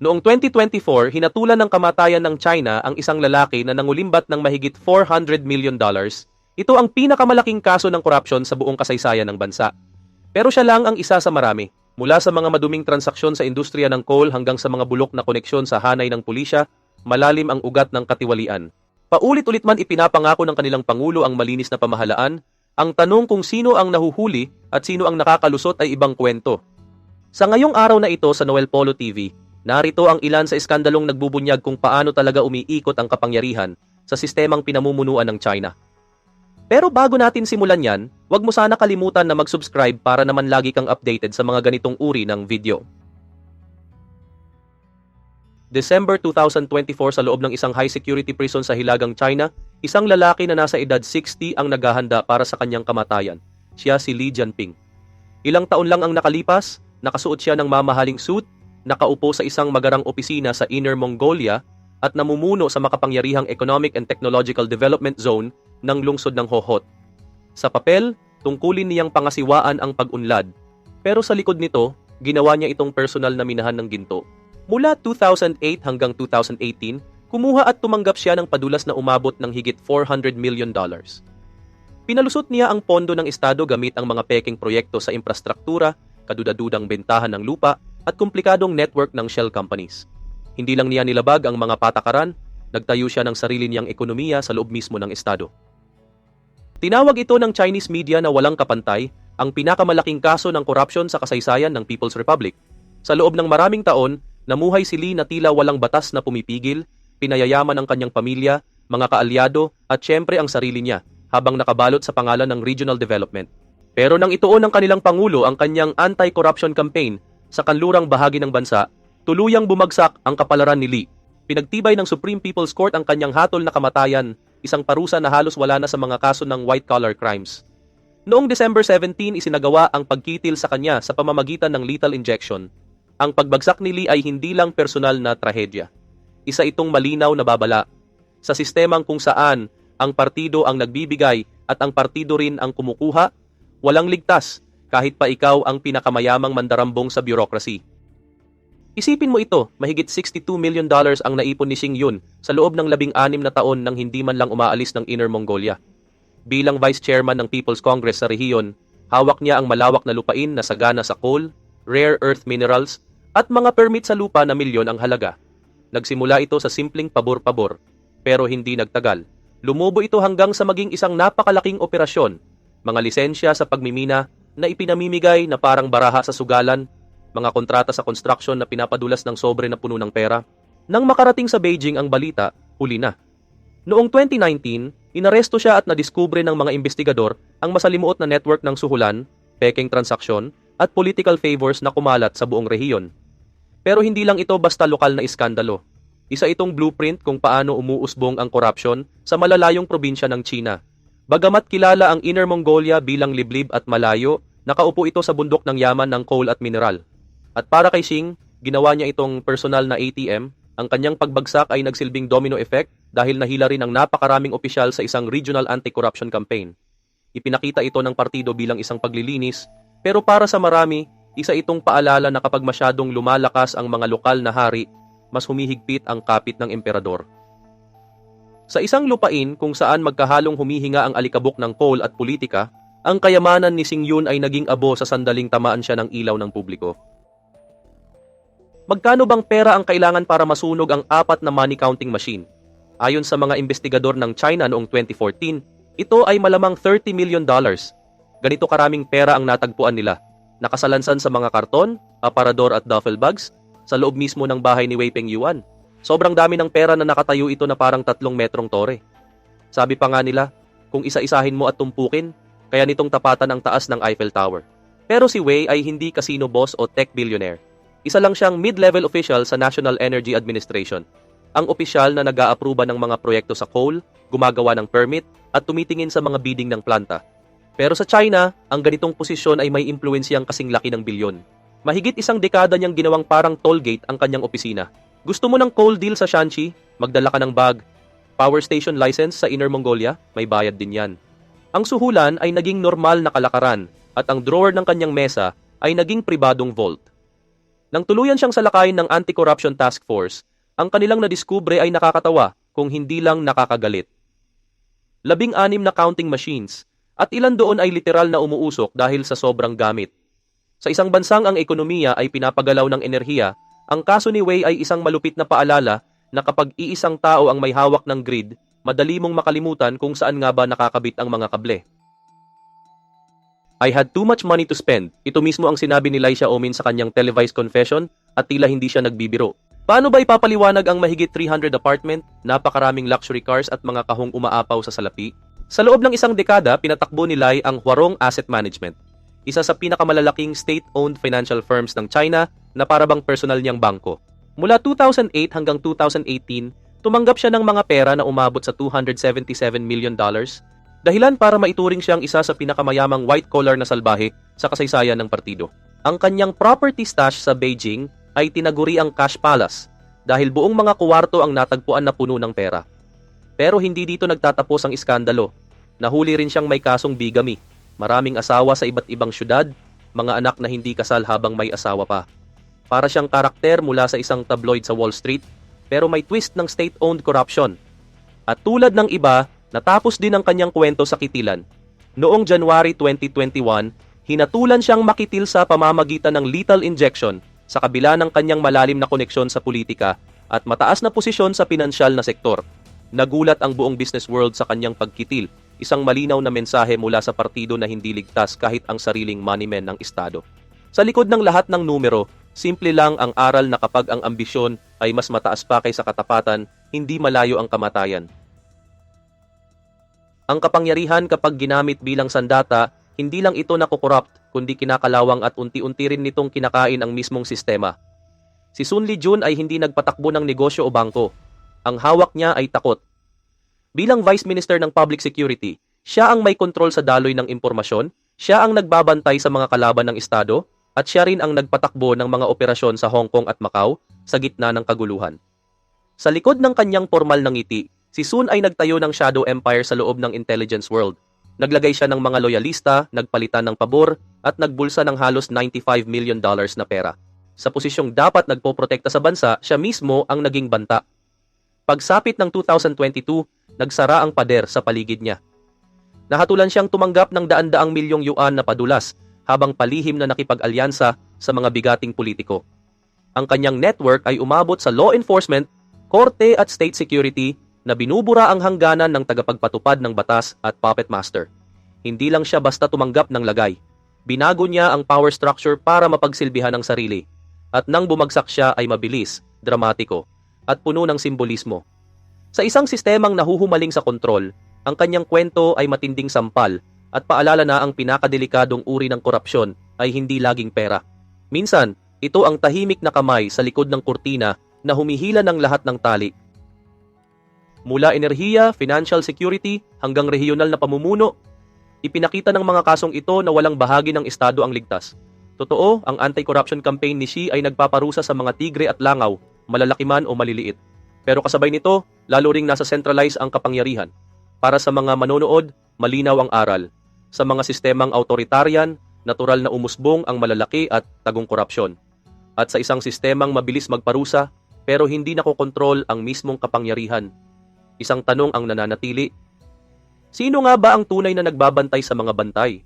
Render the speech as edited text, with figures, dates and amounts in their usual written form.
Noong 2024, hinatulan ng kamatayan ng China ang isang lalaki na nangulimbat ng mahigit $400 million. Ito ang pinakamalaking kaso ng korupsyon sa buong kasaysayan ng bansa. Pero siya lang ang isa sa marami. Mula sa mga maduming transaksyon sa industriya ng coal hanggang sa mga bulok na koneksyon sa hanay ng pulisya, malalim ang ugat ng katiwalian. Paulit-ulit man ipinapangako ng kanilang Pangulo ang malinis na pamahalaan, ang tanong kung sino ang nahuhuli at sino ang nakakalusot ay ibang kwento. Sa ngayong araw na ito sa Noel Polo TV, narito ang ilan sa iskandalong nagbubunyag kung paano talaga umiikot ang kapangyarihan sa sistemang pinamumunuan ng China. Pero bago natin simulan yan, huwag mo sana kalimutan na mag-subscribe para naman lagi kang updated sa mga ganitong uri ng video. December 2024 sa loob ng isang high-security prison sa Hilagang China, isang lalaki na nasa edad 60 ang naghahanda para sa kanyang kamatayan. Siya si Li Jianping. Ilang taon lang ang nakalipas, nakasuot siya ng mamahaling suit, nakaupo sa isang magarang opisina sa Inner Mongolia at namumuno sa makapangyarihang Economic and Technological Development Zone ng lungsod ng Hohhot. Sa papel, tungkulin niyang pangasiwaan ang pag-unlad. Pero sa likod nito, ginawa niya itong personal na minahan ng ginto. Mula 2008 hanggang 2018, kumuha at tumanggap siya ng padulas na umabot ng higit $400 million. Pinalusot niya ang pondo ng estado gamit ang mga peking proyekto sa infrastruktura, kadudadudang bentahan ng lupa, at komplikadong network ng shell companies. Hindi lang niya nilabag ang mga patakaran, nagtayo siya ng sarili niyang ekonomiya sa loob mismo ng estado. Tinawag ito ng Chinese media na walang kapantay, ang pinakamalaking kaso ng korupsyon sa kasaysayan ng People's Republic. Sa loob ng maraming taon, namuhay si Li na tila walang batas na pumipigil, pinayayaman ang kanyang pamilya, mga kaalyado, at syempre ang sarili niya, habang nakabalot sa pangalan ng regional development. Pero nang ituon ng kanilang Pangulo ang kanyang anti-corruption campaign sa kanlurang bahagi ng bansa, tuluyang bumagsak ang kapalaran ni Li. Pinagtibay ng Supreme People's Court ang kanyang hatol na kamatayan, isang parusa na halos wala na sa mga kaso ng white-collar crimes. Noong December 17, isinagawa ang pagkitil sa kanya sa pamamagitan ng lethal injection. Ang pagbagsak ni Li ay hindi lang personal na trahedya. Isa itong malinaw na babala sa sistemang kung saan ang partido ang nagbibigay at ang partido rin ang kumukuha, walang ligtas kahit pa ikaw ang pinakamayamang mandarambong sa bureaucracy. Isipin mo ito, mahigit $62 million ang naipon ni Xing Yun sa loob ng 16 na taon nang hindi man lang umaalis ng Inner Mongolia. Bilang Vice Chairman ng People's Congress sa rehiyon, hawak niya ang malawak na lupain na sagana sa coal, rare earth minerals, at mga permit sa lupa na milyon ang halaga. Nagsimula ito sa simpleng pabor-pabor, pero hindi nagtagal. Lumubo ito hanggang sa maging isang napakalaking operasyon, mga lisensya sa pagmimina na ipinamimigay na parang baraha sa sugalan, mga kontrata sa construction na pinapadulas ng sobre na puno ng pera. Nang makarating sa Beijing ang balita, huli na. Noong 2019, inaresto siya at nadiskubre ng mga investigador ang masalimuot na network ng suhulan, peking transaksyon, at political favors na kumalat sa buong rehiyon. Pero hindi lang ito basta lokal na iskandalo. Isa itong blueprint kung paano umuusbong ang korupsyon sa malalayong probinsya ng China. Bagamat kilala ang Inner Mongolia bilang liblib at malayo, nakaupo ito sa bundok ng yaman ng coal at mineral. At para kay Xing, ginawa niya itong personal na ATM. Ang kanyang pagbagsak ay nagsilbing domino effect dahil nahila rin ang napakaraming opisyal sa isang regional anti-corruption campaign. Ipinakita ito ng partido bilang isang paglilinis, pero para sa marami, isa itong paalala na kapag masyadong lumalakas ang mga lokal na hari, mas humihigpit ang kapit ng emperador. Sa isang lupain kung saan magkahalong humihinga ang alikabok ng coal at politika, ang kayamanan ni Xing Yun ay naging abo sa sandaling tamaan siya ng ilaw ng publiko. Magkano bang pera ang kailangan para masunog ang 4 na money counting machine? Ayon sa mga investigador ng China noong 2014, ito ay malamang $30 million. Ganito karaming pera ang natagpuan nila, nakasalansan sa mga karton, aparador at duffel bags, sa loob mismo ng bahay ni Wei Pengyuan. Sobrang dami ng pera na nakatayo ito na parang 3 metrong tore. Sabi pa nga nila, kung isa-isahin mo at tumpukin, kaya nitong tapatan ang taas ng Eiffel Tower. Pero si Wei ay hindi casino boss o tech billionaire. Isa lang siyang mid-level official sa National Energy Administration. Ang opisyal na nag-aaproba ng mga proyekto sa coal, gumagawa ng permit, at tumitingin sa mga bidding ng planta. Pero sa China, ang ganitong posisyon ay may impluensyang kasing laki ng bilyon. Mahigit 1 dekada niyang ginawang parang toll gate ang kanyang opisina. Gusto mo ng coal deal sa Shanxi? Magdala ka ng bag. Power station license sa Inner Mongolia? May bayad din yan. Ang suhulan ay naging normal na kalakaran at ang drawer ng kanyang mesa ay naging pribadong vault. Nang tuluyan siyang salakayin ng Anti-Corruption Task Force, ang kanilang nadiskubre ay nakakatawa kung hindi lang nakakagalit. 16 na counting machines at ilan doon ay literal na umuusok dahil sa sobrang gamit. Sa isang bansang ang ekonomiya ay pinapagalaw ng enerhiya, ang kaso ni Wei ay isang malupit na paalala na kapag iisang tao ang may hawak ng grid, madali mong makalimutan kung saan nga ba nakakabit ang mga kable. I had too much money to spend. Ito mismo ang sinabi ni Lai Xiaomin sa kanyang televised confession at tila hindi siya nagbibiro. Paano ba ipapaliwanag ang mahigit 300 apartment, napakaraming luxury cars at mga kahong umaapaw sa salapi? Sa loob ng isang dekada, pinatakbo ni Lai ang Huarong Asset Management, isa sa pinakamalalaking state-owned financial firms ng China na parabang personal niyang bangko. Mula 2008 hanggang 2018, tumanggap siya ng mga pera na umabot sa $277 million, dahilan para maituring siyang isa sa pinakamayamang white-collar na salbahe sa kasaysayan ng partido. Ang kanyang property stash sa Beijing ay tinaguri ang Cash Palace dahil buong mga kuwarto ang natagpuan na puno ng pera. Pero hindi dito nagtatapos ang iskandalo. Nahuli rin siyang may kasong bigamy, maraming asawa sa iba't ibang syudad, mga anak na hindi kasal habang may asawa pa. Para siyang karakter mula sa isang tabloid sa Wall Street, pero may twist ng state-owned corruption. At tulad ng iba, natapos din ang kanyang kwento sa kitilan. Noong January 2021, hinatulan siyang makitil sa pamamagitan ng lethal injection sa kabila ng kanyang malalim na koneksyon sa politika at mataas na posisyon sa pinansyal na sektor. Nagulat ang buong business world sa kanyang pagkitil, isang malinaw na mensahe mula sa partido na hindi ligtas kahit ang sariling moneymen ng Estado. Sa likod ng lahat ng numero, simple lang ang aral na kapag ang ambisyon ay mas mataas pa kaysa katapatan, hindi malayo ang kamatayan. Ang kapangyarihan kapag ginamit bilang sandata, hindi lang ito nakukorrupt, kundi kinakalawang at unti-unti rin nitong kinakain ang mismong sistema. Si Sun Lijun ay hindi nagpatakbo ng negosyo o bangko. Ang hawak niya ay takot. Bilang Vice Minister ng Public Security, siya ang may kontrol sa daloy ng impormasyon, siya ang nagbabantay sa mga kalaban ng Estado, at siya rin ang nagpatakbo ng mga operasyon sa Hong Kong at Macau sa gitna ng kaguluhan. Sa likod ng kanyang formal na ngiti, si Sun ay nagtayo ng shadow empire sa loob ng intelligence world. Naglagay siya ng mga loyalista, nagpalitan ng pabor, at nagbulsa ng halos $95 million na pera. Sa posisyong dapat nagpoprotekta sa bansa, siya mismo ang naging banta. Pagsapit ng 2022, nagsara ang pader sa paligid niya. Nahatulan siyang tumanggap ng daan-daang milyong yuan na padulas habang palihim na nakipag-alyansa sa mga bigating politiko. Ang kanyang network ay umabot sa law enforcement, korte at state security na binubura ang hangganan ng tagapagpatupad ng batas at puppet master. Hindi lang siya basta tumanggap ng lagay. Binago niya ang power structure para mapagsilbihan ang sarili. At nang bumagsak siya ay mabilis, dramatiko, at puno ng simbolismo. Sa isang sistemang nahuhumaling sa kontrol, ang kanyang kwento ay matinding sampal at paalala na ang pinakadelikadong uri ng korupsyon ay hindi laging pera. Minsan, ito ang tahimik na kamay sa likod ng kurtina na humihila ng lahat ng tali. Mula enerhiya, financial security, hanggang regional na pamumuno, ipinakita ng mga kasong ito na walang bahagi ng Estado ang ligtas. Totoo, ang anti-corruption campaign ni Xi ay nagpaparusa sa mga tigre at langaw, malalaki man o maliliit. Pero kasabay nito, lalo ring nasa centralize ang kapangyarihan. Para sa mga manonood, malinaw ang aral. Sa mga sistemang autoritarian, natural na umusbong ang malalaki at tagong korupsyon. At sa isang sistemang mabilis magparusa, pero hindi nakokontrol ang mismong kapangyarihan. Isang tanong ang nananatili, sino nga ba ang tunay na nagbabantay sa mga bantay?